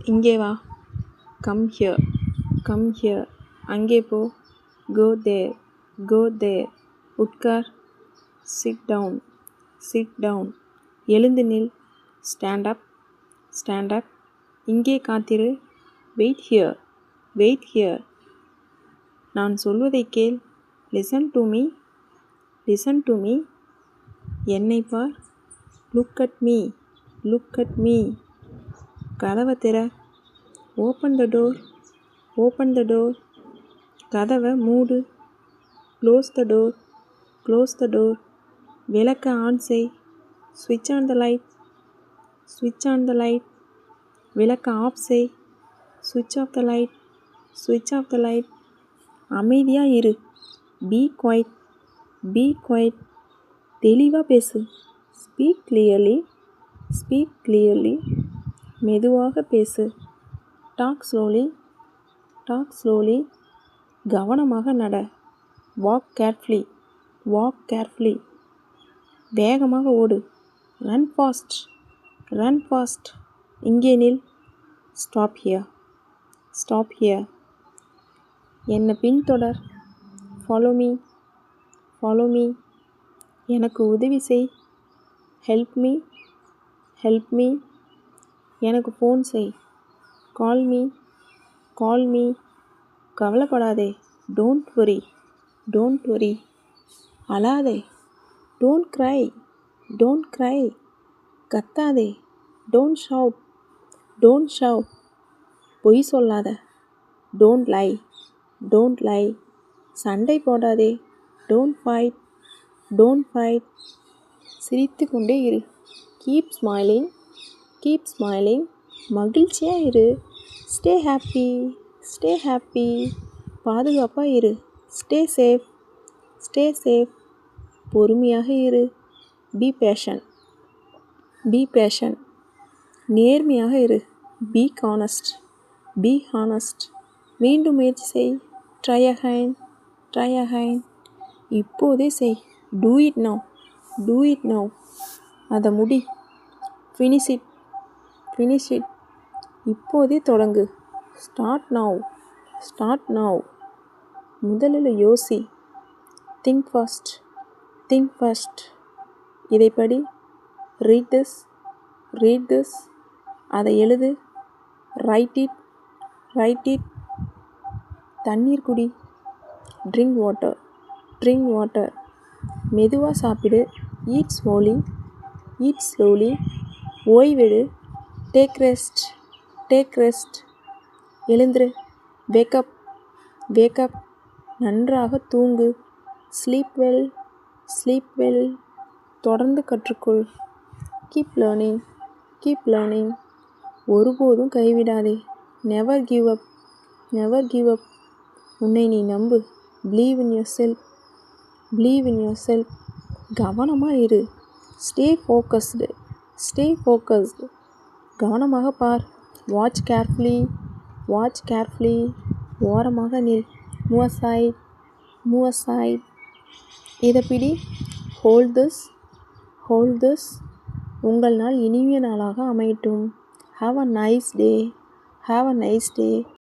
இங்கே வா. Come here. Come here. அங்கே போ. கோ தேர். கோ தேர். உட்கார். Sit down. Sit down. எழுந்து நில். Stand up. Stand up. இங்கே காத்திரு. Wait here. Wait here. நான் சொல்வதை கேள். Listen to me. Listen to me. என்னை பார். Look at me. Look at me. கதவை திற. Open the door. Open the door. கதவை மூடு. Close the door. Close the door. விளக்க ஆன் செய். ஸ்விட்ச் ஆன் த லைட். ஸ்விட்ச் ஆன் த லைட். விளக்க of செய். ஸ்விட்ச் ஆஃப் த லைட். ஸ்விட்ச் ஆஃப் த லைட். அமைதியாக இரு. B quite. B quite. தெளிவாக பேசு. Speak clearly. Speak clearly. மெதுவாக பேசு. Talk slowly. Talk slowly. கவனமாக நட. Walk carefully. Walk carefully. வேகமாக ஓடு. Run fast. Run fast. இங்கே நில். Stop here. Stop here. என்னை பின்தொடர். Follow me. Follow me. எனக்கு உதவி செய். Help me. Help me. எனக்கு ஃபோன் செய். Call me. Call me. கவலைப்படாதே. Don't worry. Don't worry. அழாதே. Don't cry. Don't cry. கத்தாதே. Don't shout. Don't shout. பொய் சொல்லாத. Don't lie. Don't lie. சண்டை போடாதே. Don't fight. Don't fight. சிரித்து கொண்டே இரு. Keep smiling. Keep smiling. மகிழ்ச்சியாக இரு. Stay happy. Stay happy. பாதுகாப்பாக இரு. Stay safe. Stay safe. பொறுமையாக இரு. Be patient. Be patient. நேர்மையாக இரு. Be honest. Be honest. மீண்டும் முயற்சி செய். Try again. Try again. இப்போதே செய். Do it now. Two it now. அதை முடி. Finish it. Finish it. இப்போதே தொடங்கு. Start now. Start now. முதலில் யோசி. Think first. Think first. இதை படி. Read this. Read this. அதை எழுது. Write it. Write it. தண்ணீர் குடி. Drink water. Drink water. மெதுவாக சாப்பிடு. Eat slowly. Eat slowly. ஓய்வெடு. Take rest. Take rest. எழுந்திரு. வேக்கப். வேக்கப். நன்றாக தூங்கு. Sleep well. Sleep well. தொடர்ந்து கற்றுக்கொள். Keep learning. Keep learning. ஒருபோதும் கைவிடாதே. நெவர் கிவ் அப். Never give up. உன்னை நீ நம்பு. Believe in yourself. Believe in yourself. கவனமாக இரு. Stay focused. Stay focused. கவனமாக பார். Watch carefully. Watch carefully. ஓரமாக நில். Move aside. Move aside. இதை பிடி. Hold this. Hold this. உங்கள் நாள் இனிய நாளாக அமையட்டும். Have a nice day. Have a nice day.